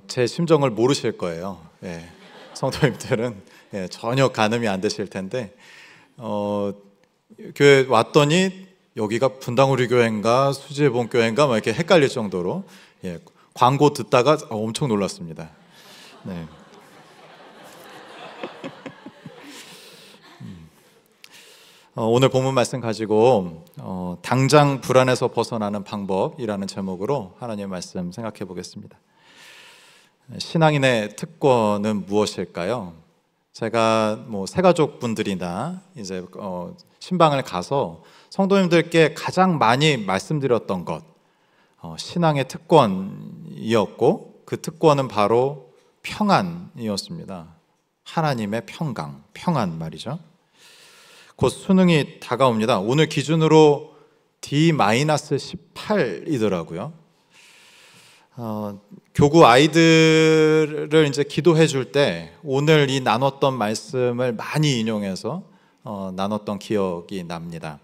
제 심정을 모르실 거예요. 예, 성도님들은 전혀 가늠이 안 되실 텐데 교회 왔더니 여기가 분당우리 교회인가 수지의본 교회인가 막 이렇게 헷갈릴 정도로 광고 듣다가 엄청 놀랐습니다. 네. 오늘 본문 말씀 가지고 당장 불안에서 벗어나는 방법이라는 제목으로 하나님의 말씀 생각해 보겠습니다. 신앙인의 특권은 무엇일까요? 제가 새가족 분들이나 이제 신방을 가서 성도님들께 가장 많이 말씀드렸던 것, 신앙의 특권이었고 그 특권은 바로 평안이었습니다. 하나님의 평안 말이죠. 곧 수능이 다가옵니다. 오늘 기준으로 D-18이더라고요. 교구 아이들을 이제 기도해 줄 때 오늘 이 나눴던 말씀을 많이 인용해서 나눴던 기억이 납니다.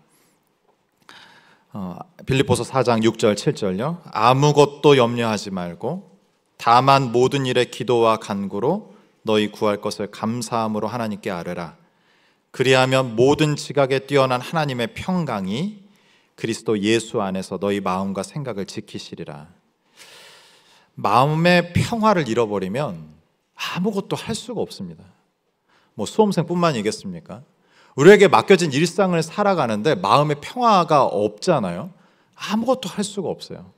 빌립보서 4장 6절 7절요. 아무것도 염려하지 말고 다만 모든 일에 기도와 간구로 너희 구할 것을 감사함으로 하나님께 아뢰라. 그리하면 모든 지각에 뛰어난 하나님의 평강이 그리스도 예수 안에서 너희 마음과 생각을 지키시리라. 마음의 평화를 잃어버리면 아무것도 할 수가 없습니다. 수험생뿐만이겠습니까? 우리에게 맡겨진 일상을 살아가는데 마음의 평화가 없잖아요. 아무것도 할 수가 없어요.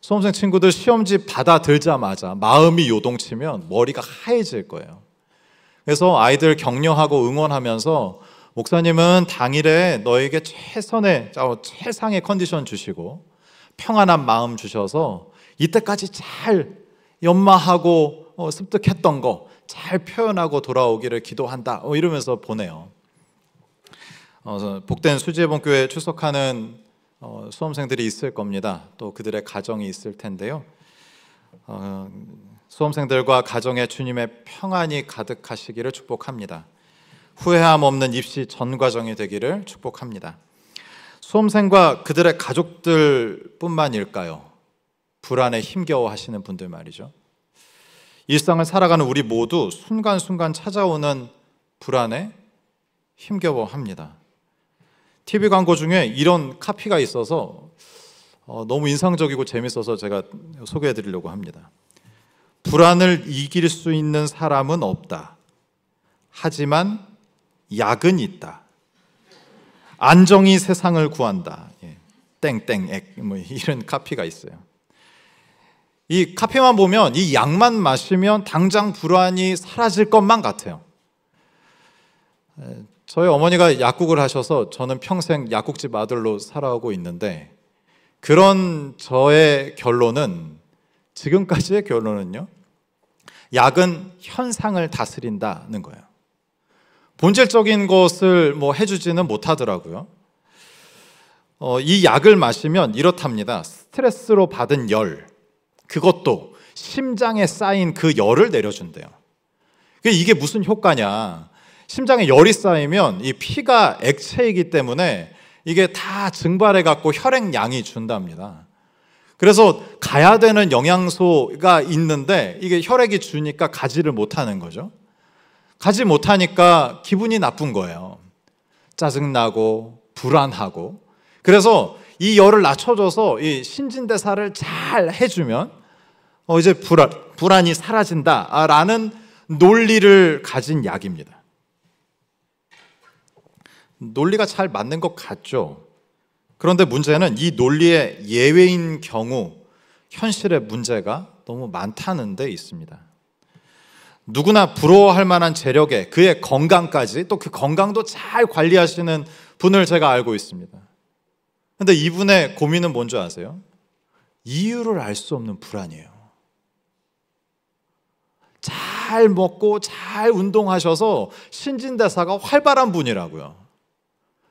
수험생 친구들 시험지 받아들자마자 마음이 요동치면 머리가 하얘질 거예요. 그래서 아이들 격려하고 응원하면서 목사님은 당일에 너에게 최상의 컨디션 주시고 평안한 마음 주셔서 이때까지 잘 연마하고 습득했던 거 잘 표현하고 돌아오기를 기도한다 이러면서 보내요. 복된 수지의본 교회에 출석하는 수험생들이 있을 겁니다. 또 그들의 가정이 있을 텐데요. 수험생들과 가정에 주님의 평안이 가득하시기를 축복합니다. 후회함 없는 입시 전 과정이 되기를 축복합니다. 수험생과 그들의 가족들 뿐만일까요? 불안에 힘겨워 하시는 분들 말이죠. 일상을 살아가는 우리 모두 순간순간 찾아오는 불안에 힘겨워 합니다. TV 광고 중에 이런 카피가 있어서 너무 인상적이고 재밌어서 제가 소개해 드리려고 합니다. 불안을 이길 수 있는 사람은 없다. 하지만 약은 있다. 안정이 세상을 구한다. 땡땡액 이런 카피가 있어요. 이 카피만 보면 이 약만 마시면 당장 불안이 사라질 것만 같아요. 저희 어머니가 약국을 하셔서 저는 평생 약국집 아들로 살아오고 있는데 그런 저의 결론은 지금까지의 결론은요. 약은 현상을 다스린다는 거예요. 본질적인 것을 해주지는 못하더라고요. 이 약을 마시면 이렇답니다. 스트레스로 받은 열, 그것도 심장에 쌓인 그 열을 내려준대요. 이게 무슨 효과냐? 심장에 열이 쌓이면 이 피가 액체이기 때문에 이게 다 증발해 갖고 혈액량이 준답니다. 그래서 가야 되는 영양소가 있는데 이게 혈액이 주니까 가지를 못하는 거죠. 가지 못하니까 기분이 나쁜 거예요. 짜증나고 불안하고. 그래서 이 열을 낮춰줘서 이 신진대사를 잘 해주면 이제 불안이 사라진다라는 논리를 가진 약입니다. 논리가 잘 맞는 것 같죠. 그런데 문제는 이 논리의 예외인 경우 현실의 문제가 너무 많다는 데 있습니다. 누구나 부러워할 만한 재력에 그의 건강까지 또 그 건강도 잘 관리하시는 분을 제가 알고 있습니다. 그런데 이분의 고민은 뭔지 아세요? 이유를 알 수 없는 불안이에요. 잘 먹고 잘 운동하셔서 신진대사가 활발한 분이라고요.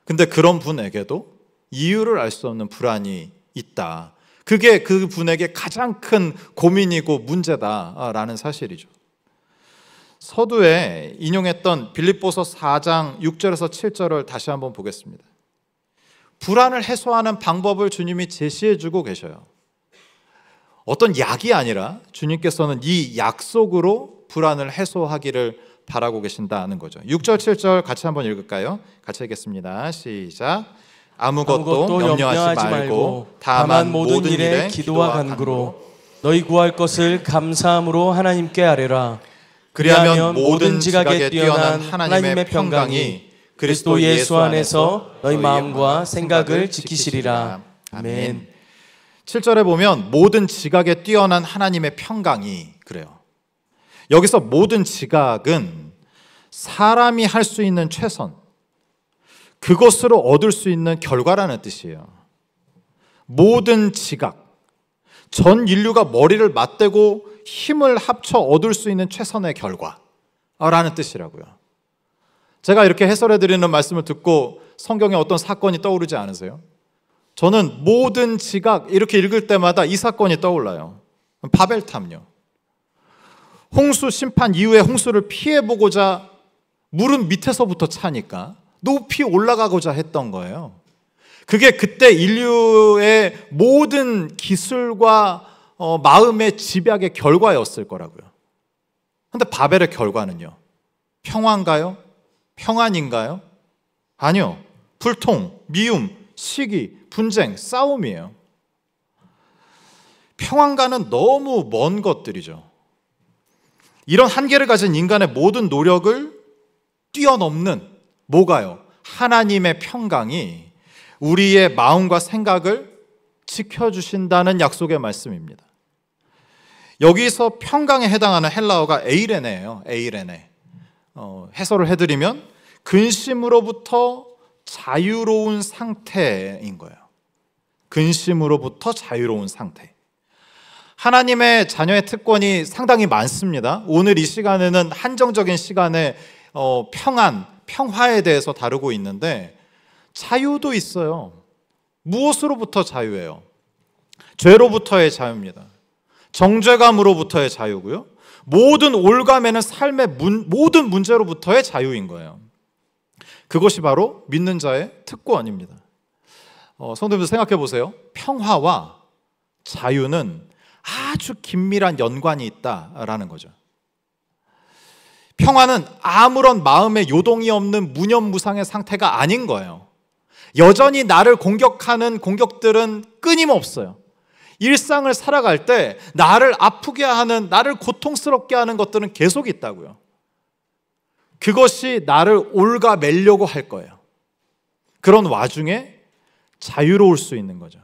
근데 그런 분에게도 이유를 알 수 없는 불안이 있다. 그게 그 분에게 가장 큰 고민이고 문제다라는 사실이죠. 서두에 인용했던 빌립보서 4장 6절에서 7절을 다시 한번 보겠습니다. 불안을 해소하는 방법을 주님이 제시해 주고 계셔요. 어떤 약이 아니라 주님께서는 이 약속으로 불안을 해소하기를 바라고 계신다는 거죠. 6절 7절 같이 한번 읽을까요? 같이 읽겠습니다. 시작. 아무것도 염려하지 말고 다만 모든 일에 기도와 간구로 너희 구할 것을 감사함으로 하나님께 아뢰라. 그리하면 모든 지각에 뛰어난 하나님의 평강이 그리스도 예수 안에서 너희 마음과 생각을 지키시리라. 아멘. 7절에 보면 모든 지각에 뛰어난 하나님의 평강이 그래요. 여기서 모든 지각은 사람이 할 수 있는 최선, 그것으로 얻을 수 있는 결과라는 뜻이에요. 모든 지각, 전 인류가 머리를 맞대고 힘을 합쳐 얻을 수 있는 최선의 결과라는 뜻이라고요. 제가 이렇게 해설해 드리는 말씀을 듣고 성경에 어떤 사건이 떠오르지 않으세요? 저는 모든 지각 이렇게 읽을 때마다 이 사건이 떠올라요. 바벨탑요. 홍수 심판 이후에 홍수를 피해보고자 물은 밑에서부터 차니까 높이 올라가고자 했던 거예요. 그게 그때 인류의 모든 기술과 마음의 집약의 결과였을 거라고요. 그런데 바벨의 결과는요? 평화인가요? 평안인가요? 아니요. 불통, 미움, 시기, 분쟁, 싸움이에요. 평안과는 너무 먼 것들이죠. 이런 한계를 가진 인간의 모든 노력을 뛰어넘는 뭐가요? 하나님의 평강이 우리의 마음과 생각을 지켜주신다는 약속의 말씀입니다. 여기서 평강에 해당하는 헬라어가 에이레네예요. 에이레네. 해설을 해드리면 근심으로부터 자유로운 상태인 거예요. 근심으로부터 자유로운 상태. 하나님의 자녀의 특권이 상당히 많습니다. 오늘 이 시간에는 한정적인 시간에 평안, 평화에 대해서 다루고 있는데 자유도 있어요. 무엇으로부터 자유예요? 죄로부터의 자유입니다. 정죄감으로부터의 자유고요. 모든 올가매는 삶의 모든 문제로부터의 자유인 거예요. 그것이 바로 믿는 자의 특권입니다. 성도님들 생각해 보세요. 평화와 자유는 아주 긴밀한 연관이 있다라는 거죠. 평화는 아무런 마음의 요동이 없는 무념무상의 상태가 아닌 거예요. 여전히 나를 공격하는 공격들은 끊임없어요. 일상을 살아갈 때 나를 아프게 하는, 나를 고통스럽게 하는 것들은 계속 있다고요. 그것이 나를 올가매려고 할 거예요. 그런 와중에 자유로울 수 있는 거죠.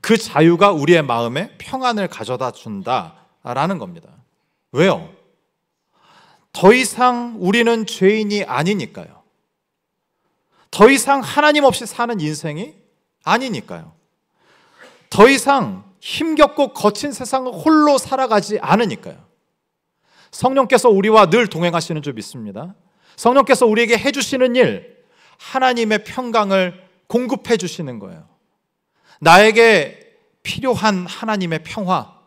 그 자유가 우리의 마음에 평안을 가져다 준다라는 겁니다. 왜요? 더 이상 우리는 죄인이 아니니까요. 더 이상 하나님 없이 사는 인생이 아니니까요. 더 이상 힘겹고 거친 세상을 홀로 살아가지 않으니까요. 성령께서 우리와 늘 동행하시는 줄 믿습니다. 성령께서 우리에게 해주시는 일, 하나님의 평강을 공급해 주시는 거예요. 나에게 필요한 하나님의 평화,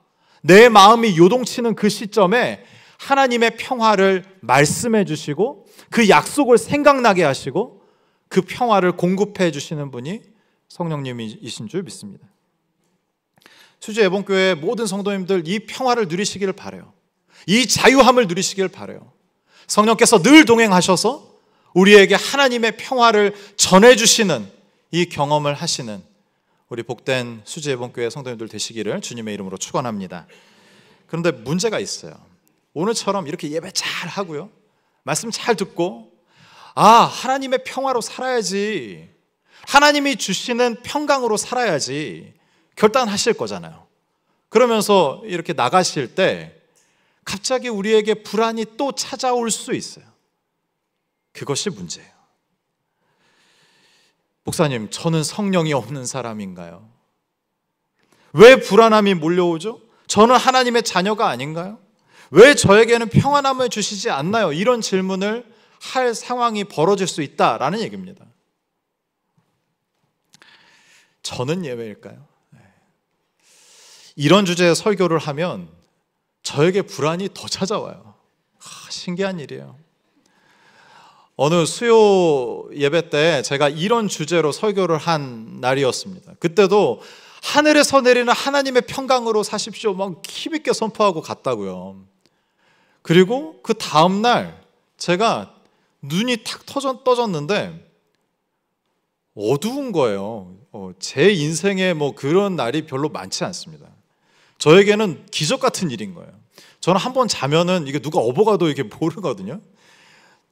내 마음이 요동치는 그 시점에 하나님의 평화를 말씀해 주시고 그 약속을 생각나게 하시고 그 평화를 공급해 주시는 분이 성령님이신 줄 믿습니다. 수지예봉교회 모든 성도님들 이 평화를 누리시기를 바라요. 이 자유함을 누리시기를 바라요. 성령께서 늘 동행하셔서 우리에게 하나님의 평화를 전해주시는 이 경험을 하시는 우리 복된 수지예봉교회 성도님들 되시기를 주님의 이름으로 축원합니다. 그런데 문제가 있어요. 오늘처럼 이렇게 예배 잘 하고요, 말씀 잘 듣고 하나님의 평화로 살아야지, 하나님이 주시는 평강으로 살아야지 결단하실 거잖아요. 그러면서 이렇게 나가실 때 갑자기 우리에게 불안이 또 찾아올 수 있어요. 그것이 문제예요. 목사님, 저는 성령이 없는 사람인가요? 왜 불안함이 몰려오죠? 저는 하나님의 자녀가 아닌가요? 왜 저에게는 평안함을 주시지 않나요? 이런 질문을 할 상황이 벌어질 수 있다라는 얘기입니다. 저는 예외일까요? 이런 주제의 설교를 하면 저에게 불안이 더 찾아와요. 신기한 일이에요. 어느 수요 예배 때 제가 이런 주제로 설교를 한 날이었습니다. 그때도 하늘에서 내리는 하나님의 평강으로 사십시오. 막 힘있게 선포하고 갔다고요. 그리고 그 다음날 제가 눈이 탁 떠졌는데 어두운 거예요. 제 인생에 뭐 그런 날이 별로 많지 않습니다. 저에게는 기적 같은 일인 거예요. 저는 한번 자면은 이게 누가 업어가도 이게 모르거든요.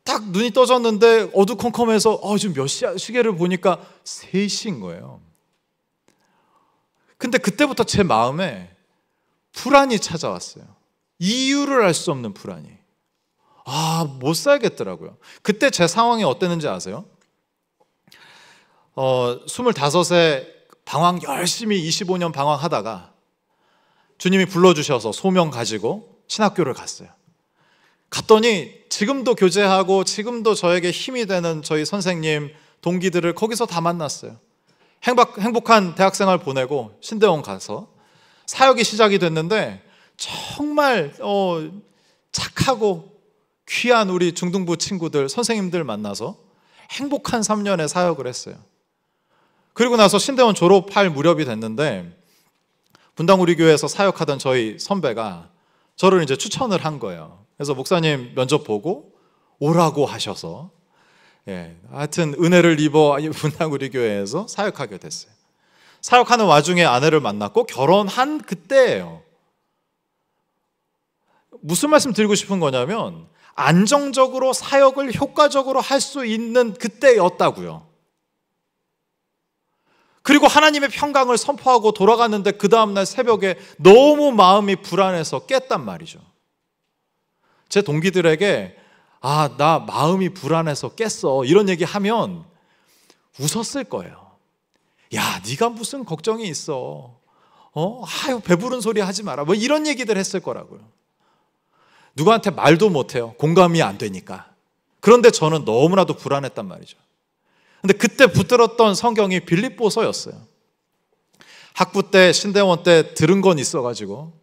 딱 눈이 떠졌는데 어두컴컴해서 지금 몇 시야? 시계를 보니까 3시인 거예요. 근데 그때부터 제 마음에 불안이 찾아왔어요. 이유를 알 수 없는 불안이. 못 살겠더라고요. 그때 제 상황이 어땠는지 아세요? 25세 방황 열심히 25년 방황하다가 주님이 불러주셔서 소명 가지고 신학교를 갔어요. 갔더니 지금도 교제하고 지금도 저에게 힘이 되는 저희 선생님, 동기들을 거기서 다 만났어요. 행복한 대학생활 보내고 신대원 가서 사역이 시작이 됐는데 정말 착하고 귀한 우리 중등부 친구들, 선생님들 만나서 행복한 3년의 사역을 했어요. 그리고 나서 신대원 졸업할 무렵이 됐는데 분당 우리 교회에서 사역하던 저희 선배가 저를 이제 추천을 한 거예요. 그래서 목사님 면접 보고 오라고 하셔서 하여튼 은혜를 입어 분당 우리 교회에서 사역하게 됐어요. 사역하는 와중에 아내를 만났고 결혼한 그때예요. 무슨 말씀 드리고 싶은 거냐면 안정적으로 사역을 효과적으로 할 수 있는 그때였다고요. 그리고 하나님의 평강을 선포하고 돌아갔는데 그 다음날 새벽에 너무 마음이 불안해서 깼단 말이죠. 제 동기들에게 나 마음이 불안해서 깼어 이런 얘기하면 웃었을 거예요. 야, 네가 무슨 걱정이 있어. 배부른 소리 하지 마라. 뭐 이런 얘기들 했을 거라고요. 누구한테 말도 못해요. 공감이 안 되니까. 그런데 저는 너무나도 불안했단 말이죠. 근데 그때 붙들었던 성경이 빌립보서였어요. 학부 때 신대원 때 들은 건 있어가지고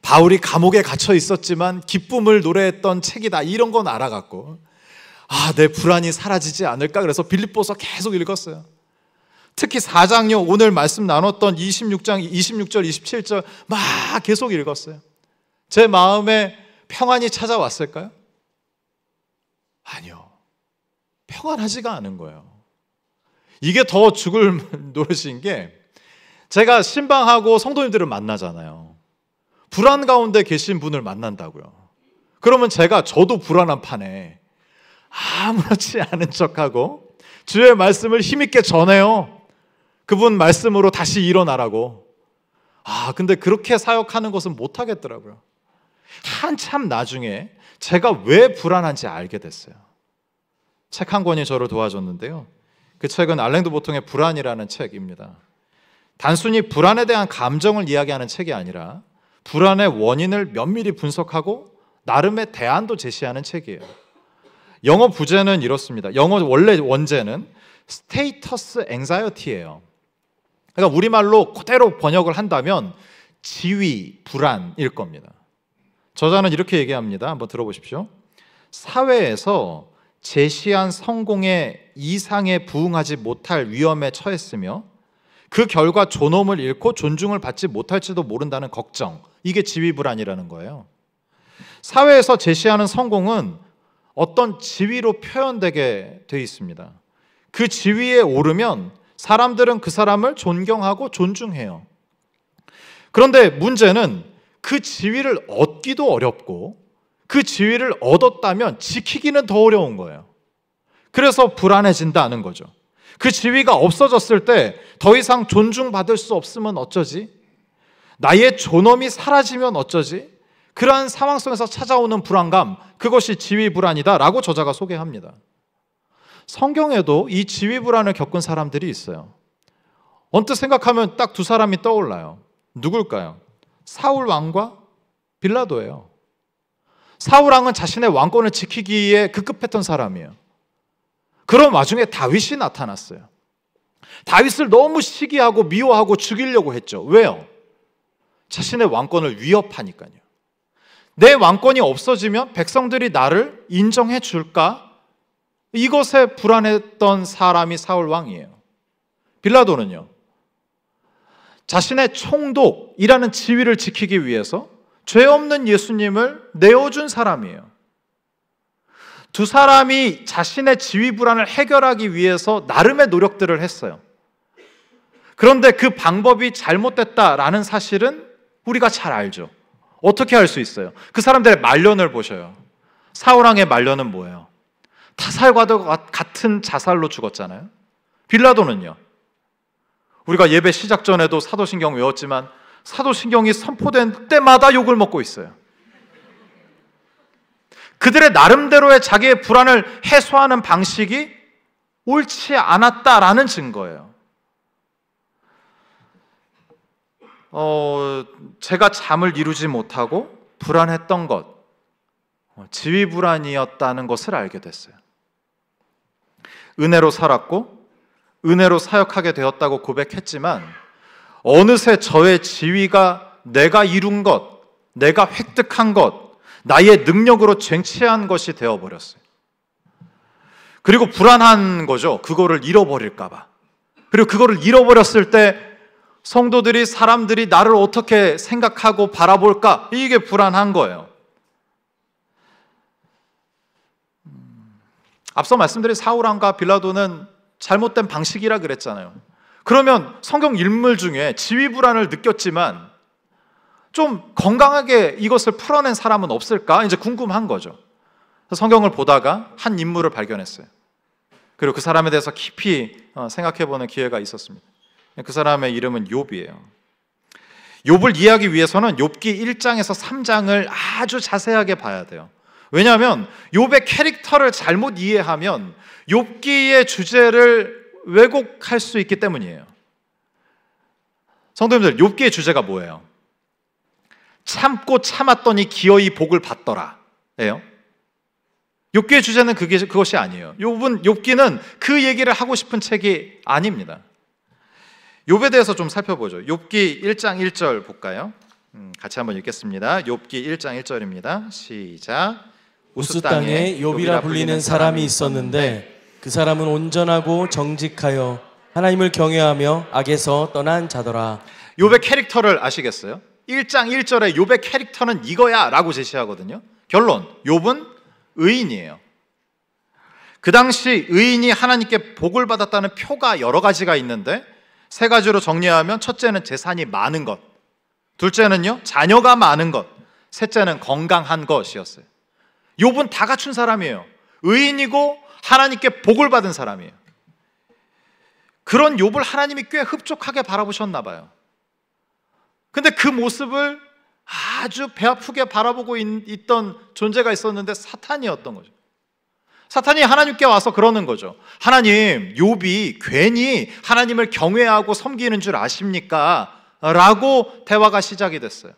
바울이 감옥에 gat혀 있었지만 기쁨을 노래했던 책이다 이런 건 알아갖고 내 불안이 사라지지 않을까 그래서 빌립보서 계속 읽었어요. 특히 4장요 오늘 말씀 나눴던 26장 26절 27절 막 계속 읽었어요. 제 마음에 평안이 찾아왔을까요? 아니요. 평안하지가 않은 거예요. 이게 더 죽을 노릇인 게 제가 신방하고 성도님들을 만나잖아요. 불안 가운데 계신 분을 만난다고요. 그러면 저도 불안한 판에 아무렇지 않은 척하고 주의 말씀을 힘있게 전해요. 그분 말씀으로 다시 일어나라고. 근데 그렇게 사역하는 것은 못하겠더라고요. 한참 나중에 제가 왜 불안한지 알게 됐어요. 책 한 권이 저를 도와줬는데요. 그 책은 알랭드 보통의 불안이라는 책입니다. 단순히 불안에 대한 감정을 이야기하는 책이 아니라 불안의 원인을 면밀히 분석하고 나름의 대안도 제시하는 책이에요. 영어 부제는 이렇습니다. 영어 원래 원제는 스테이터스 앵자이어티예요. 그러니까 우리말로 그대로 번역을 한다면 지위, 불안일 겁니다. 저자는 이렇게 얘기합니다. 한번 들어보십시오. 사회에서 제시한 성공의 이상에 부응하지 못할 위험에 처했으며 그 결과 존엄을 잃고 존중을 받지 못할지도 모른다는 걱정, 이게 지위불안이라는 거예요. 사회에서 제시하는 성공은 어떤 지위로 표현되게 돼 있습니다. 그 지위에 오르면 사람들은 그 사람을 존경하고 존중해요. 그런데 문제는 그 지위를 얻기도 어렵고 그 지위를 얻었다면 지키기는 더 어려운 거예요. 그래서 불안해진다는 거죠. 그 지위가 없어졌을 때 더 이상 존중받을 수 없으면 어쩌지? 나의 존엄이 사라지면 어쩌지? 그러한 상황 속에서 찾아오는 불안감, 그것이 지위불안이다라고 저자가 소개합니다. 성경에도 이 지위불안을 겪은 사람들이 있어요. 언뜻 생각하면 딱 두 사람이 떠올라요. 누굴까요? 사울 왕과 빌라도예요. 사울 왕은 자신의 왕권을 지키기에 급급했던 사람이에요. 그런 와중에 다윗이 나타났어요. 다윗을 너무 시기하고 미워하고 죽이려고 했죠. 왜요? 자신의 왕권을 위협하니까요. 내 왕권이 없어지면 백성들이 나를 인정해 줄까? 이것에 불안했던 사람이 사울 왕이에요. 빌라도는요. 자신의 총독이라는 지위를 지키기 위해서 죄 없는 예수님을 내어준 사람이에요. 두 사람이 자신의 지위 불안을 해결하기 위해서 나름의 노력들을 했어요. 그런데 그 방법이 잘못됐다라는 사실은 우리가 잘 알죠. 어떻게 알 수 있어요? 그 사람들의 말년을 보셔요. 사울왕의 말년은 뭐예요? 타살과도 같은 자살로 죽었잖아요. 빌라도는요. 우리가 예배 시작 전에도 사도신경 외웠지만 사도신경이 선포된 때마다 욕을 먹고 있어요. 그들의 나름대로의 자기의 불안을 해소하는 방식이 옳지 않았다라는 증거예요. 제가 잠을 이루지 못하고 불안했던 것, 지위 불안이었다는 것을 알게 됐어요. 은혜로 살았고 은혜로 사역하게 되었다고 고백했지만 어느새 저의 지위가 내가 이룬 것, 내가 획득한 것, 나의 능력으로 쟁취한 것이 되어버렸어요. 그리고 불안한 거죠. 그거를 잃어버릴까 봐. 그리고 그거를 잃어버렸을 때 성도들이, 사람들이 나를 어떻게 생각하고 바라볼까? 이게 불안한 거예요. 앞서 말씀드린 사울왕과 빌라도는 잘못된 방식이라 그랬잖아요. 그러면 성경 인물 중에 지위 불안을 느꼈지만 좀 건강하게 이것을 풀어낸 사람은 없을까? 이제 궁금한 거죠. 성경을 보다가 한 인물을 발견했어요. 그리고 그 사람에 대해서 깊이 생각해보는 기회가 있었습니다. 그 사람의 이름은 욥이에요. 욥을 이해하기 위해서는 욥기 1장에서 3장을 아주 자세하게 봐야 돼요. 왜냐하면 욥의 캐릭터를 잘못 이해하면 욥기의 주제를 왜곡할 수 있기 때문이에요. 성도님들, 욥기의 주제가 뭐예요? 참고 참았더니 기어이 복을 받더라 예요. 욥기의 주제는 그것이 아니에요. 욥기는 그 얘기를 하고 싶은 책이 아닙니다. 욥에 대해서 좀 살펴보죠. 욥기 1장 1절 볼까요? 같이 한번 읽겠습니다. 욥기 1장 1절입니다. 시작. 우스 땅에 욥이라 불리는 사람이 있었는데 그 사람은 온전하고 정직하여 하나님을 경외하며 악에서 떠난 자더라. 욥의 캐릭터를 아시겠어요? 1장 1절에 욥의 캐릭터는 이거야 라고 제시하거든요. 결론, 욥은 의인이에요. 그 당시 의인이 하나님께 복을 받았다는 표가 여러 가지가 있는데 세 가지로 정리하면 첫째는 재산이 많은 것, 둘째는요 자녀가 많은 것, 셋째는 건강한 것이었어요. 욥은 다 갖춘 사람이에요. 의인이고 하나님께 복을 받은 사람이에요. 그런 욥을 하나님이 꽤 흡족하게 바라보셨나 봐요. 근데 그 모습을 아주 배 아프게 바라보고 있던 존재가 있었는데 사탄이었던 거죠. 사탄이 하나님께 와서 그러는 거죠. 하나님, 욥이 괜히 하나님을 경외하고 섬기는 줄 아십니까? 라고 대화가 시작이 됐어요.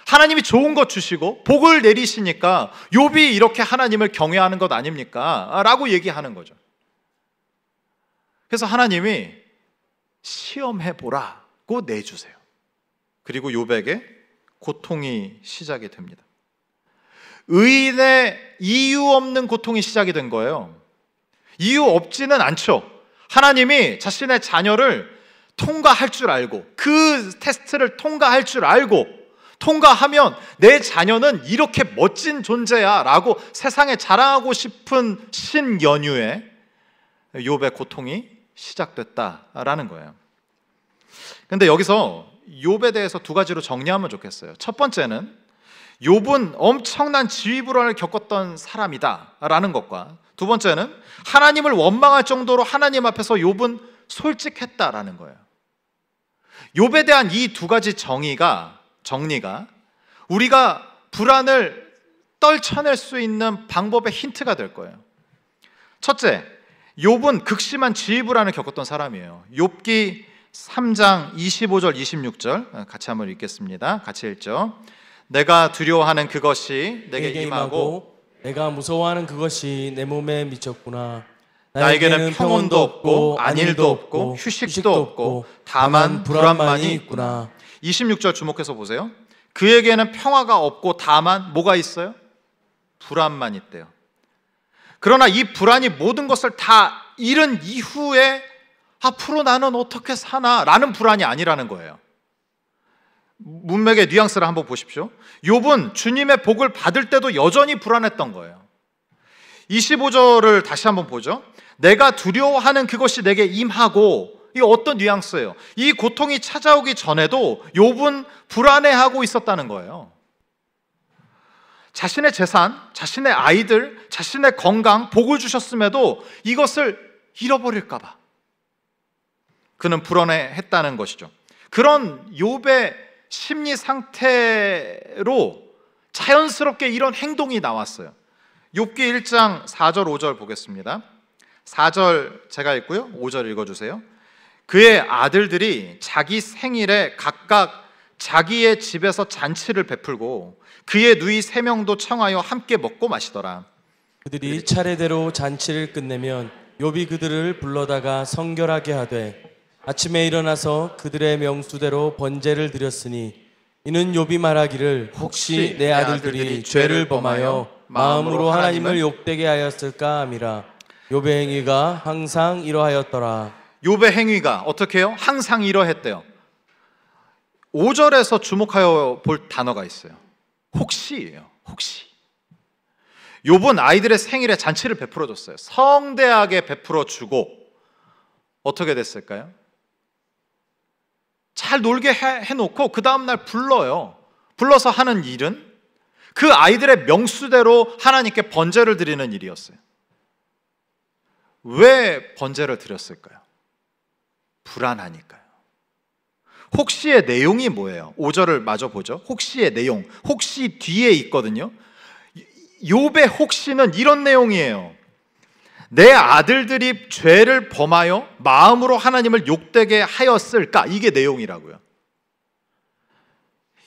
하나님이 좋은 것 주시고 복을 내리시니까 욥이 이렇게 하나님을 경외하는 것 아닙니까? 라고 얘기하는 거죠. 그래서 하나님이 시험해보라고 내주세요. 그리고 욥에게 고통이 시작이 됩니다. 의인의 이유 없는 고통이 시작이 된 거예요. 이유 없지는 않죠. 하나님이 자신의 자녀를 통과할 줄 알고 그 테스트를 통과할 줄 알고 통과하면 내 자녀는 이렇게 멋진 존재야 라고 세상에 자랑하고 싶은 신연유에 욥의 고통이 시작됐다라는 거예요. 근데 여기서 욥에 대해서 두 가지로 정리하면 좋겠어요. 첫 번째는 욥은 엄청난 지위불안을 겪었던 사람이다 라는 것과, 두 번째는 하나님을 원망할 정도로 하나님 앞에서 욥은 솔직했다라는 거예요. 욥에 대한 이 두 가지 정리가 우리가 불안을 떨쳐낼 수 있는 방법의 힌트가 될 거예요. 첫째, 욥은 극심한 지위불안을 겪었던 사람이에요. 욥기 3장 25절 26절 같이 한번 읽겠습니다. 같이 읽죠. 내가 두려워하는 그것이 내게 임하고 내가 무서워하는 그것이 내 몸에 미쳤구나. 나에게는 평온도 없고 안일도 없고 휴식도 없고 다만 불안만이 있구나. 26절 주목해서 보세요. 그에게는 평화가 없고 다만 뭐가 있어요? 불안만 있대요. 그러나 이 불안이 모든 것을 다 잃은 이후에 앞으로 나는 어떻게 사나? 라는 불안이 아니라는 거예요. 문맥의 뉘앙스를 한번 보십시오. 욥은 주님의 복을 받을 때도 여전히 불안했던 거예요. 25절을 다시 한번 보죠. 내가 두려워하는 그것이 내게 임하고, 이 어떤 뉘앙스예요? 이 고통이 찾아오기 전에도 욥은 불안해하고 있었다는 거예요. 자신의 재산, 자신의 아이들, 자신의 건강, 복을 주셨음에도 이것을 잃어버릴까 봐 그는 불안해했다는 것이죠. 그런 욥의 심리 상태로 자연스럽게 이런 행동이 나왔어요. 욥기 1장 4절 5절 보겠습니다. 4절 제가 읽고요, 5절 읽어주세요. 그의 아들들이 자기 생일에 각각 자기의 집에서 잔치를 베풀고 그의 누이 3명도 청하여 함께 먹고 마시더라. 그들이 차례대로 잔치를 끝내면 욥이 그들을 불러다가 성결하게 하되 아침에 일어나서 그들의 명수대로 번제를 드렸으니 이는 욥이 말하기를 혹시 내 아들들이 죄를 범하여 마음으로 하나님을 욕되게 하였을까 함이라. 욥의 행위가 항상 이러하였더라. 욥의 행위가 어떻게 해요? 항상 이러했대요. 5절에서 주목하여 볼 단어가 있어요. 혹시예요. 혹시. 욥은 아이들의 생일에 잔치를 베풀어 줬어요. 성대하게 베풀어 주고 어떻게 됐을까요? 잘 놀게 해놓고 그 다음날 불러요. 불러서 하는 일은 그 아이들의 명수대로 하나님께 번제를 드리는 일이었어요. 왜 번제를 드렸을까요? 불안하니까요. 혹시의 내용이 뭐예요? 5절을 마저 보죠. 혹시의 내용, 혹시 뒤에 있거든요. 욥의 혹시는 이런 내용이에요. 내 아들들이 죄를 범하여 마음으로 하나님을 욕되게 하였을까? 이게 내용이라고요.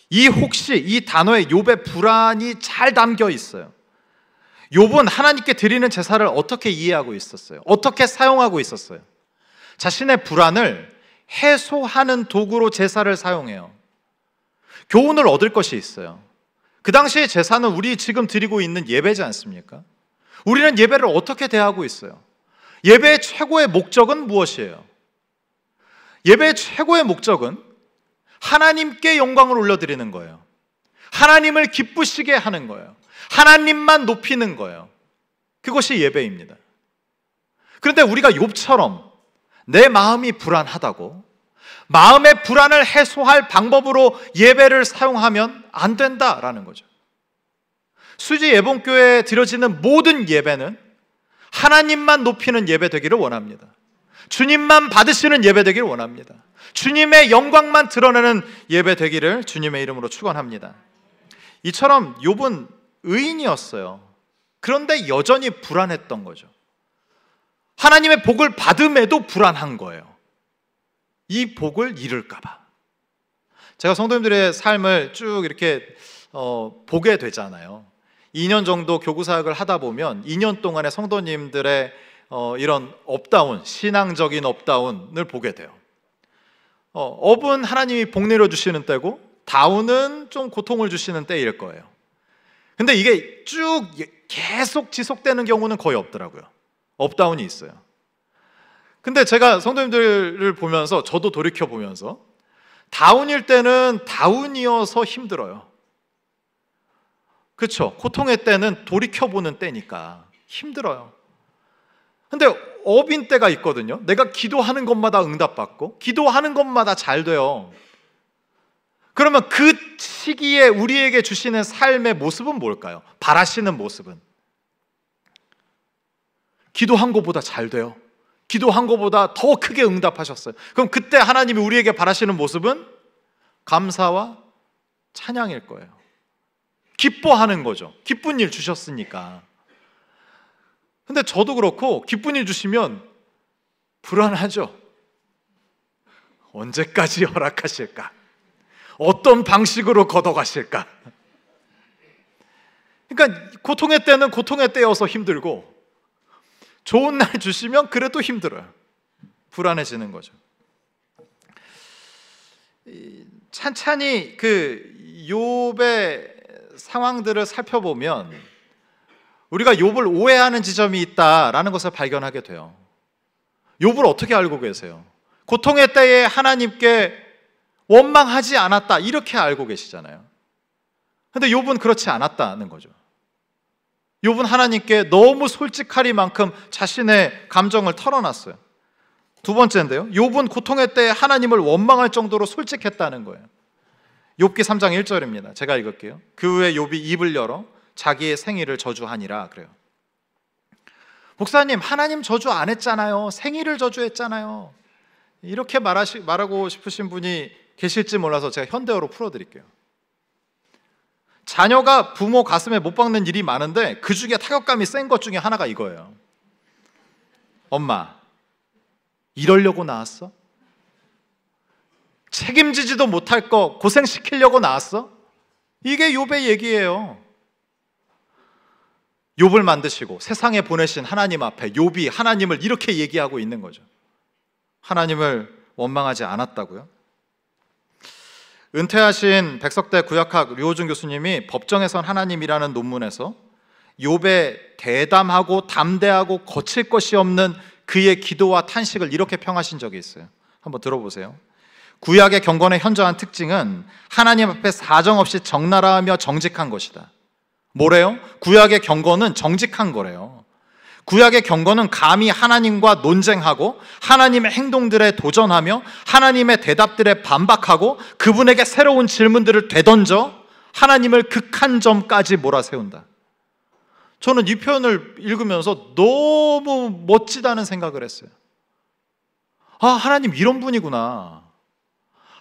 이 혹시, 이 단어에 욥의 불안이 잘 담겨 있어요. 욥은 하나님께 드리는 제사를 어떻게 이해하고 있었어요? 어떻게 사용하고 있었어요? 자신의 불안을 해소하는 도구로 제사를 사용해요. 교훈을 얻을 것이 있어요. 그 당시의 제사는 우리 지금 드리고 있는 예배지 않습니까? 우리는 예배를 어떻게 대하고 있어요? 예배의 최고의 목적은 무엇이에요? 예배의 최고의 목적은 하나님께 영광을 올려드리는 거예요. 하나님을 기쁘시게 하는 거예요. 하나님만 높이는 거예요. 그것이 예배입니다. 그런데 우리가 욥처럼 내 마음이 불안하다고 마음의 불안을 해소할 방법으로 예배를 사용하면 안 된다라는 거죠. 수지 예봉교회에 드려지는 모든 예배는 하나님만 높이는 예배 되기를 원합니다. 주님만 받으시는 예배 되기를 원합니다. 주님의 영광만 드러내는 예배 되기를 주님의 이름으로 축원합니다. 이처럼 욥은 의인이었어요. 그런데 여전히 불안했던 거죠. 하나님의 복을 받음에도 불안한 거예요. 이 복을 잃을까 봐. 제가 성도님들의 삶을 쭉 이렇게 보게 되잖아요. 2년 정도 교구사역을 하다 보면 2년 동안의 성도님들의 이런 업다운, 신앙적인 업다운을 보게 돼요. 업은 하나님이 복 내려주시는 때고 다운은 좀 고통을 주시는 때일 거예요. 근데 이게 쭉 계속 지속되는 경우는 거의 없더라고요. 업다운이 있어요. 근데 제가 성도님들을 보면서 저도 돌이켜보면서 다운일 때는 다운이어서 힘들어요. 그렇죠? 고통의 때는 돌이켜보는 때니까 힘들어요. 근데 업인 때가 있거든요. 내가 기도하는 것마다 응답받고 기도하는 것마다 잘 돼요. 그러면 그 시기에 우리에게 주시는 삶의 모습은 뭘까요? 바라시는 모습은 기도한 것보다 잘 돼요. 기도한 것보다 더 크게 응답하셨어요. 그럼 그때 하나님이 우리에게 바라시는 모습은 감사와 찬양일 거예요. 기뻐하는 거죠. 기쁜 일 주셨으니까. 근데 저도 그렇고 기쁜 일 주시면 불안하죠. 언제까지 허락하실까? 어떤 방식으로 걷어가실까? 그러니까 고통의 때는 고통의 때여서 힘들고 좋은 날 주시면 그래도 힘들어요. 불안해지는 거죠. 찬찬히 그 욥의 상황들을 살펴보면 우리가 욥을 오해하는 지점이 있다라는 것을 발견하게 돼요. 욥을 어떻게 알고 계세요? 고통의 때에 하나님께 원망하지 않았다 이렇게 알고 계시잖아요. 근데 욥은 그렇지 않았다는 거죠. 욥은 하나님께 너무 솔직하리만큼 자신의 감정을 털어놨어요. 두 번째인데요, 욥은 고통의 때에 하나님을 원망할 정도로 솔직했다는 거예요. 욥기 3장 1절입니다. 제가 읽을게요. 그 후에 욥이 입을 열어 자기의 생일을 저주하니라 그래요. 목사님, 하나님 저주 안 했잖아요. 생일을 저주했잖아요. 이렇게 말하고 싶으신 분이 계실지 몰라서 제가 현대어로 풀어드릴게요. 자녀가 부모 가슴에 못 박는 일이 많은데 그 중에 타격감이 센 것 중에 하나가 이거예요. 엄마, 이러려고 낳았어? 책임지지도 못할 거 고생시키려고 낳았어? 이게 욥의 얘기예요. 욥을 만드시고 세상에 보내신 하나님 앞에 욥이 하나님을 이렇게 얘기하고 있는 거죠. 하나님을 원망하지 않았다고요? 은퇴하신 백석대 구약학 류호준 교수님이 법정에선 하나님이라는 논문에서 욥의 대담하고 담대하고 거칠 것이 없는 그의 기도와 탄식을 이렇게 평하신 적이 있어요. 한번 들어보세요. 구약의 경건의 현저한 특징은 하나님 앞에 사정없이 적나라하며 정직한 것이다. 뭐래요? 구약의 경건은 정직한 거래요. 구약의 경건은 감히 하나님과 논쟁하고 하나님의 행동들에 도전하며 하나님의 대답들에 반박하고 그분에게 새로운 질문들을 되던져 하나님을 극한 점까지 몰아세운다. 저는 이 표현을 읽으면서 너무 멋지다는 생각을 했어요. 아, 하나님 이런 분이구나.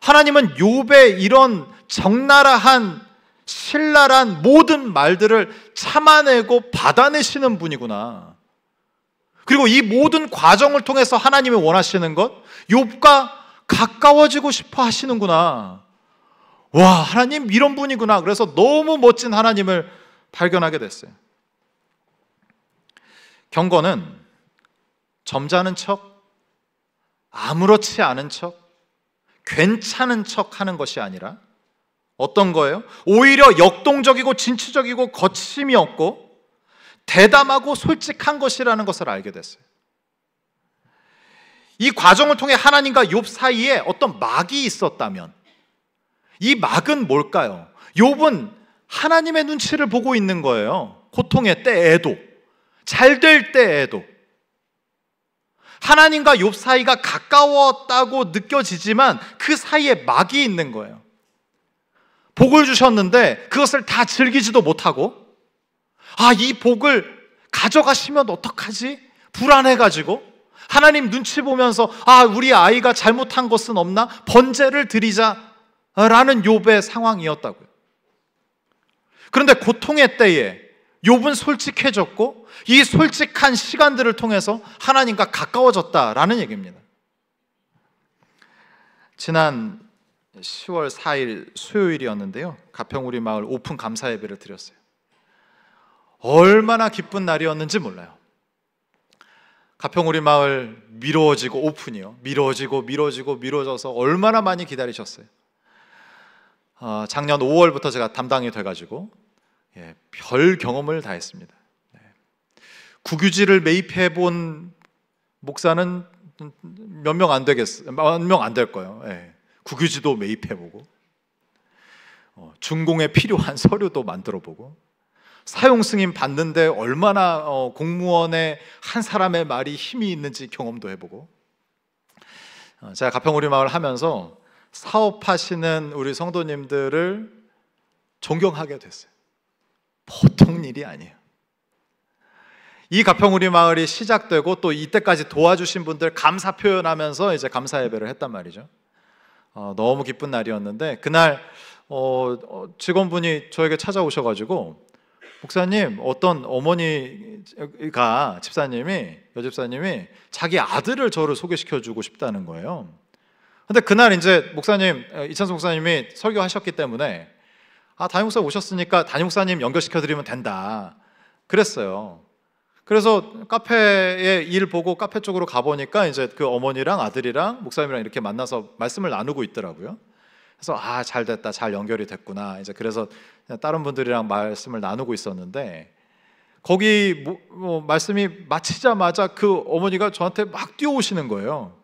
하나님은 욥의 이런 적나라한 신랄한 모든 말들을 참아내고 받아내시는 분이구나. 그리고 이 모든 과정을 통해서 하나님이 원하시는 것, 욥과 가까워지고 싶어 하시는구나. 와, 하나님 이런 분이구나. 그래서 너무 멋진 하나님을 발견하게 됐어요. 경건은 점잖은 척, 아무렇지 않은 척, 괜찮은 척 하는 것이 아니라 어떤 거예요? 오히려 역동적이고 진취적이고 거침이 없고 대담하고 솔직한 것이라는 것을 알게 됐어요. 이 과정을 통해 하나님과 욥 사이에 어떤 막이 있었다면 이 막은 뭘까요? 욥은 하나님의 눈치를 보고 있는 거예요. 고통의 때에도, 잘 될 때에도. 하나님과 욥 사이가 가까웠다고 느껴지지만 그 사이에 막이 있는 거예요. 복을 주셨는데 그것을 다 즐기지도 못하고, 아, 이 복을 가져가시면 어떡하지? 불안해가지고 하나님 눈치 보면서 아, 우리 아이가 잘못한 것은 없나? 번제를 드리자라는 욥의 상황이었다고요. 그런데 고통의 때에 욥은 솔직해졌고 이 솔직한 시간들을 통해서 하나님과 가까워졌다라는 얘기입니다. 지난 10월 4일 수요일이었는데요, 가평우리 마을 오픈 감사 예배를 드렸어요. 얼마나 기쁜 날이었는지 몰라요. 가평우리 마을 미뤄지고 오픈이요, 미뤄져서 얼마나 많이 기다리셨어요. 작년 5월부터 제가 담당이 돼가지고 별 경험을 다 했습니다. 국유지를 매입해 본 목사는 몇 명 안 되겠어요. 몇 명 안 될 거예요. 국유지도 매입해보고 준공에 필요한 서류도 만들어보고 사용 승인 받는데 얼마나 공무원의 한 사람의 말이 힘이 있는지 경험도 해보고, 제가 가평우리 마을 하면서 사업하시는 우리 성도님들을 존경하게 됐어요. 보통 일이 아니에요. 이 가평우리 마을이 시작되고 또 이때까지 도와주신 분들 감사 표현하면서 이제 감사 예배를 했단 말이죠. 너무 기쁜 날이었는데 그날 직원분이 저에게 찾아오셔가지고, 목사님, 어떤 어머니가 여집사님이 자기 아들을 저를 소개시켜주고 싶다는 거예요. 근데 그날 이제 목사님, 이찬수 목사님이 설교하셨기 때문에 담임 목사 오셨으니까 담임 목사님 연결시켜드리면 된다 그랬어요. 그래서 카페에 일 보고 카페 쪽으로 가보니까 이제 그 어머니랑 아들이랑 목사님이랑 이렇게 만나서 말씀을 나누고 있더라고요. 그래서 잘 됐다, 잘 연결이 됐구나. 이제 그래서 다른 분들이랑 말씀을 나누고 있었는데 거기 말씀이 마치자마자 그 어머니가 저한테 막 뛰어오시는 거예요.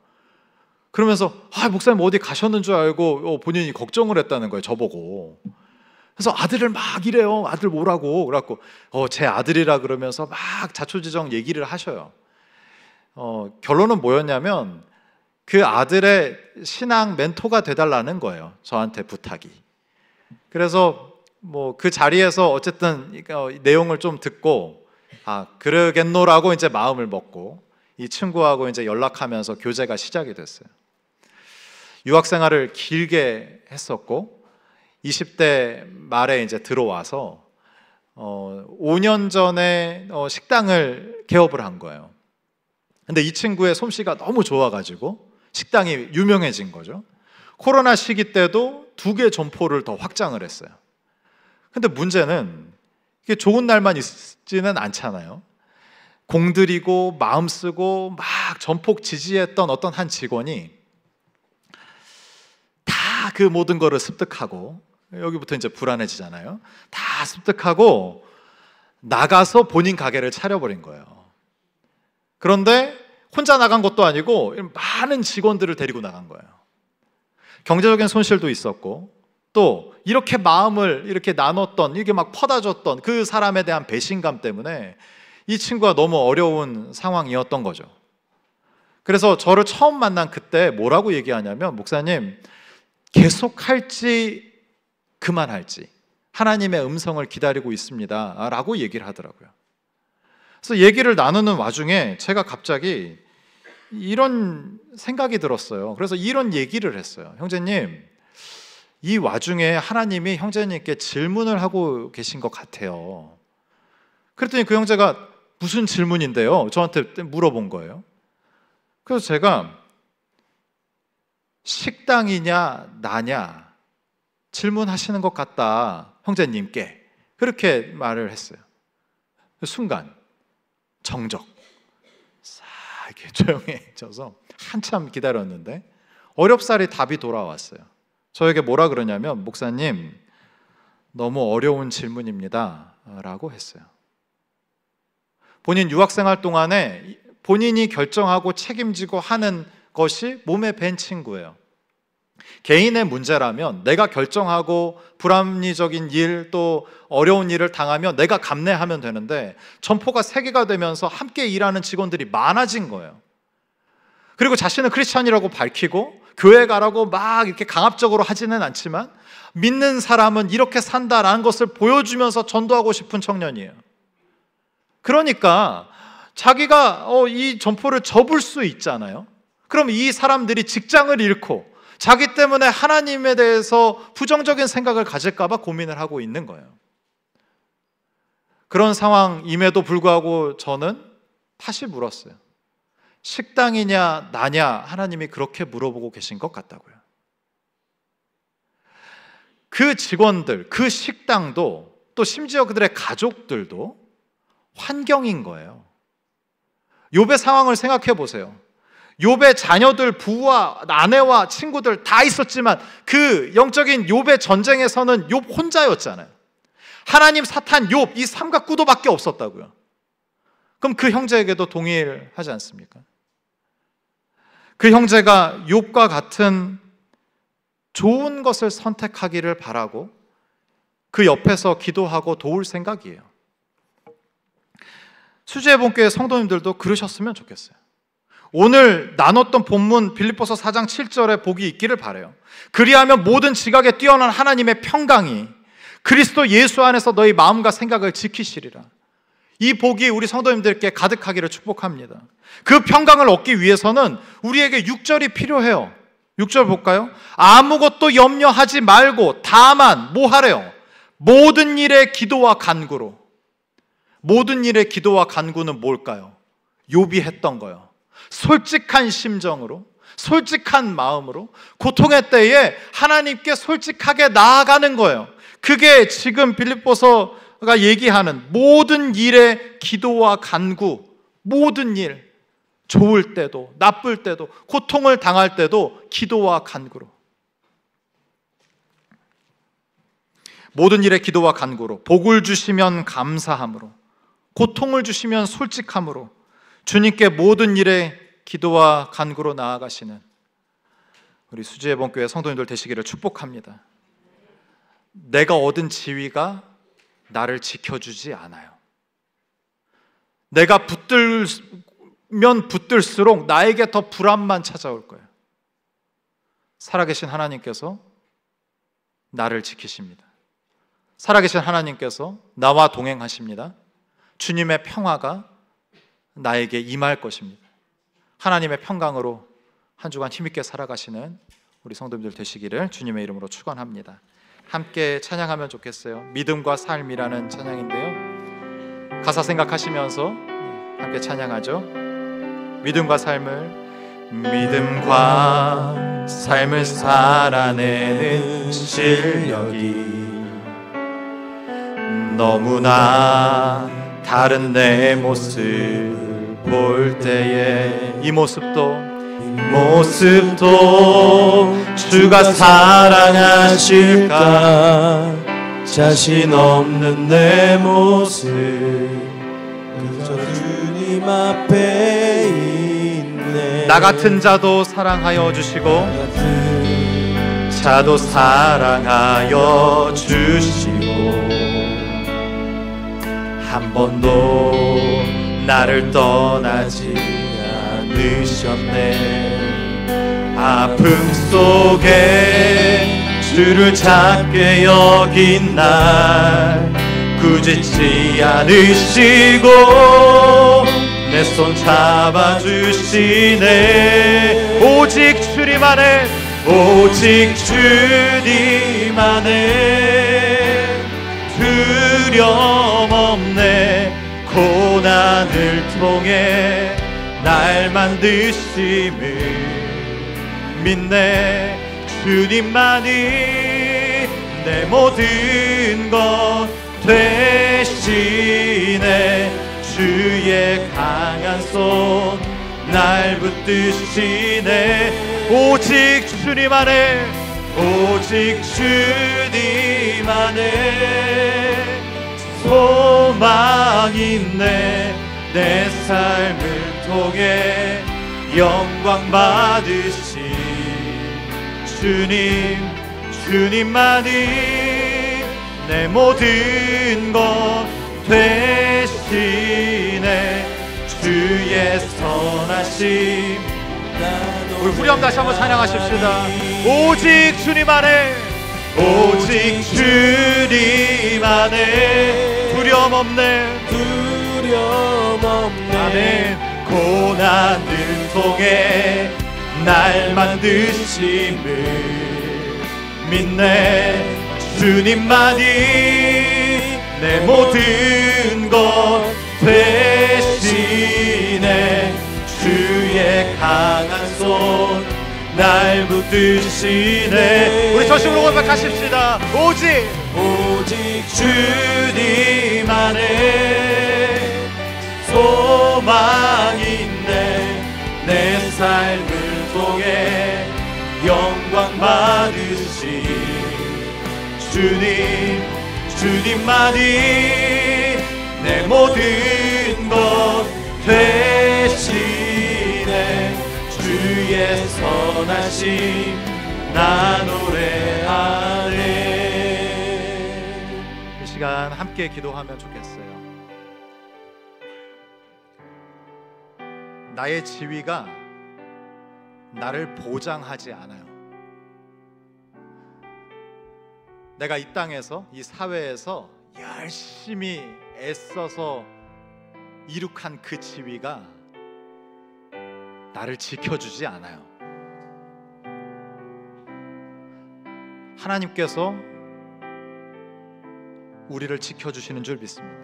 그러면서 목사님 어디 가셨는 줄 알고 본인이 걱정을 했다는 거예요, 저보고. 그래서 아들을 막 이래요. 아들 뭐라고. 그래갖고 제 아들이라 그러면서 막 자초지종 얘기를 하셔요. 결론은 뭐였냐면 그 아들의 신앙 멘토가 돼달라는 거예요, 저한테 부탁이. 그래서 그 자리에서 어쨌든 내용을 좀 듣고 그러겠노라고 이제 마음을 먹고 이 친구하고 이제 연락하면서 교제가 시작이 됐어요. 유학 생활을 길게 했었고 20대 말에 이제 들어와서 5년 전에 식당을 개업을 한 거예요. 근데 이 친구의 솜씨가 너무 좋아가지고 식당이 유명해진 거죠. 코로나 시기 때도 2개 점포를 더 확장을 했어요. 근데 문제는 이게 좋은 날만 있지는 않잖아요. 공들이고 마음 쓰고 막 전폭 지지했던 어떤 한 직원이 다 그 모든 거를 습득하고, 여기부터 이제 불안해지잖아요. 다 습득하고 나가서 본인 가게를 차려버린 거예요. 그런데 혼자 나간 것도 아니고 많은 직원들을 데리고 나간 거예요. 경제적인 손실도 있었고, 또 이렇게 마음을 이렇게 나눴던, 이게 막 퍼다줬던 그 사람에 대한 배신감 때문에 이 친구가 너무 어려운 상황이었던 거죠. 그래서 저를 처음 만난 그때 뭐라고 얘기하냐면, 목사님 계속할지 그만할지 하나님의 음성을 기다리고 있습니다 라고 얘기를 하더라고요. 그래서 얘기를 나누는 와중에 제가 갑자기 이런 생각이 들었어요. 그래서 이런 얘기를 했어요. 형제님, 이 와중에 하나님이 형제님께 질문을 하고 계신 것 같아요. 그랬더니 그 형제가 무슨 질문인데요? 저한테 물어본 거예요. 그래서 제가 식당이냐 나냐 질문하시는 것 같다, 형제님께. 그렇게 말을 했어요. 순간 정적 싹 이렇게 조용해져서 한참 기다렸는데 어렵사리 답이 돌아왔어요. 저에게 뭐라 그러냐면, 목사님 너무 어려운 질문입니다 라고 했어요. 본인 유학생활 동안에 본인이 결정하고 책임지고 하는 것이 몸에 밴 친구예요. 개인의 문제라면 내가 결정하고 불합리적인 일, 또 어려운 일을 당하면 내가 감내하면 되는데, 점포가 3개가 되면서 함께 일하는 직원들이 많아진 거예요. 그리고 자신은 크리스찬이라고 밝히고 교회 가라고 막 이렇게 강압적으로 하지는 않지만 믿는 사람은 이렇게 산다라는 것을 보여주면서 전도하고 싶은 청년이에요. 그러니까 자기가 이 점포를 접을 수 있잖아요. 그럼 이 사람들이 직장을 잃고 자기 때문에 하나님에 대해서 부정적인 생각을 가질까 봐 고민을 하고 있는 거예요. 그런 상황임에도 불구하고 저는 다시 물었어요. 식당이냐 나냐 하나님이 그렇게 물어보고 계신 것 같다고요. 그 직원들, 그 식당도, 또 심지어 그들의 가족들도 환경인 거예요. 욥의 상황을 생각해 보세요. 욥의 자녀들, 부와 아내와 친구들 다 있었지만 그 영적인 욥의 전쟁에서는 욥 혼자였잖아요. 하나님, 사탄, 욥, 이 삼각구도밖에 없었다고요. 그럼 그 형제에게도 동일하지 않습니까? 그 형제가 욥과 같은 좋은 것을 선택하기를 바라고 그 옆에서 기도하고 도울 생각이에요. 수지해본교회 성도님들도 그러셨으면 좋겠어요. 오늘 나눴던 본문 빌립보서 4장 7절에 복이 있기를 바라요. 그리하면 모든 지각에 뛰어난 하나님의 평강이 그리스도 예수 안에서 너희 마음과 생각을 지키시리라. 이 복이 우리 성도님들께 가득하기를 축복합니다. 그 평강을 얻기 위해서는 우리에게 6절이 필요해요. 6절 볼까요? 아무것도 염려하지 말고 다만 뭐 하래요? 모든 일에 기도와 간구로. 모든 일에 기도와 간구는 뭘까요? 욥이 했던 거예요. 솔직한 심정으로, 솔직한 마음으로 고통의 때에 하나님께 솔직하게 나아가는 거예요. 그게 지금 빌립보서가 얘기하는 모든 일에 기도와 간구. 모든 일, 좋을 때도 나쁠 때도 고통을 당할 때도 기도와 간구로. 모든 일에 기도와 간구로, 복을 주시면 감사함으로, 고통을 주시면 솔직함으로 주님께 모든 일에 기도와 간구로 나아가시는 우리 수지예본교회 성도님들 되시기를 축복합니다. 내가 얻은 지위가 나를 지켜주지 않아요. 내가 붙들면 붙들수록 나에게 더 불안만 찾아올 거예요. 살아계신 하나님께서 나를 지키십니다. 살아계신 하나님께서 나와 동행하십니다. 주님의 평화가 나에게 임할 것입니다. 하나님의 평강으로 한 주간 힘있게 살아가시는 우리 성도님들 되시기를 주님의 이름으로 축원합니다. 함께 찬양하면 좋겠어요. 믿음과 삶이라는 찬양인데요, 가사 생각하시면서 함께 찬양하죠. 믿음과 삶을 살아내는 실력이 너무나 다른 내 모습 볼 때에 이 모습도 주가 사랑하실까 자신 없는 내 모습 그저 주님 앞에 있네. 나 같은 자도 사랑하여 주시고 한 번도 나를 떠나지 않으셨네. 아픔 속에 주를 찾게 여긴 날 꾸짖지 않으시고 내 손 잡아주시네. 오직 주님 안에 두려움 없네. 고난을 통해 날 만드심을 믿네. 주님만이 내 모든 것 되시네. 주의 강한 손 날 붙드시네. 오직 주님 안에 소망 있네. 내 삶을 통해 영광 받으신 주님만이 내 모든 것 되시네. 주의 선하심. 우리 후렴 다시 한번 찬양하십시다. 오직 주님 안에 두려움 없네. 아멘. 고난을 통해 날 만드심을 믿네. 주님만이 내 모든 것 되시네. 주의 강한 손 날 붙드시네. 우리 저심으로 고백하십시다. 오직 주님 안에 소망 있네. 내 삶을 통해 영광 받으신 주님만이 내 모든 것 되시네. 주의 선하심 나 노래하네. 이 시간 함께 기도하면 좋겠어요. 나의 지위가 나를 보장하지 않아요. 내가 이 땅에서, 이 사회에서 열심히 애써서 이룩한 그 지위가 나를 지켜주지 않아요. 하나님께서 우리를 지켜주시는 줄 믿습니다.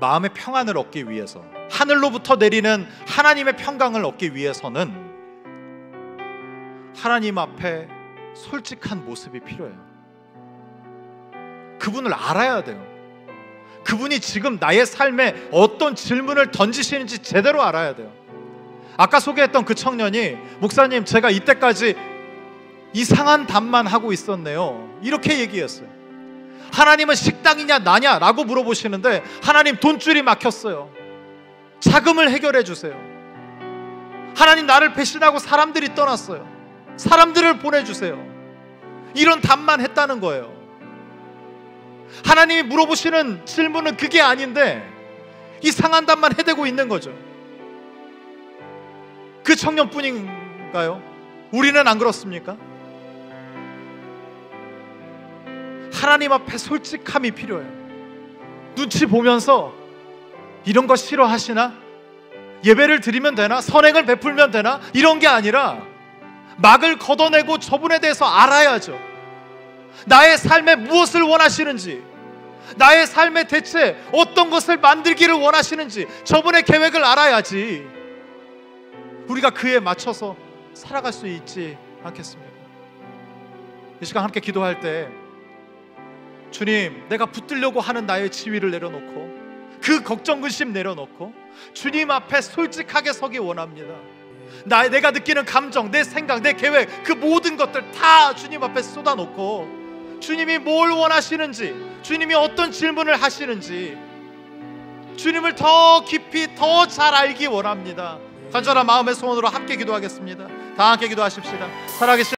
마음의 평안을 얻기 위해서, 하늘로부터 내리는 하나님의 평강을 얻기 위해서는 하나님 앞에 솔직한 모습이 필요해요. 그분을 알아야 돼요. 그분이 지금 나의 삶에 어떤 질문을 던지시는지 제대로 알아야 돼요. 아까 소개했던 그 청년이, 목사님 제가 이때까지 이상한 답만 하고 있었네요, 이렇게 얘기했어요. 하나님은 식당이냐 나냐 라고 물어보시는데 하나님 돈줄이 막혔어요. 자금을 해결해 주세요. 하나님 나를 배신하고 사람들이 떠났어요. 사람들을 보내주세요. 이런 답만 했다는 거예요. 하나님이 물어보시는 질문은 그게 아닌데 이상한 답만 해대고 있는 거죠. 그 청년뿐인가요? 우리는 안 그렇습니까? 하나님 앞에 솔직함이 필요해요. 눈치 보면서 이런 거 싫어하시나? 예배를 드리면 되나? 선행을 베풀면 되나? 이런 게 아니라 막을 걷어내고 저분에 대해서 알아야죠. 나의 삶에 무엇을 원하시는지, 나의 삶에 대체 어떤 것을 만들기를 원하시는지 저분의 계획을 알아야지 우리가 그에 맞춰서 살아갈 수 있지 않겠습니까? 이 시간 함께 기도할 때 주님, 내가 붙들려고 하는 나의 지위를 내려놓고 그 걱정 근심 내려놓고 주님 앞에 솔직하게 서기 원합니다. 내가 느끼는 감정, 내 생각, 내 계획, 그 모든 것들 다 주님 앞에 쏟아놓고 주님이 뭘 원하시는지, 주님이 어떤 질문을 하시는지 주님을 더 깊이 더 잘 알기 원합니다. 간절한 마음의 소원으로 함께 기도하겠습니다. 다 함께 기도하십시다. 살아계신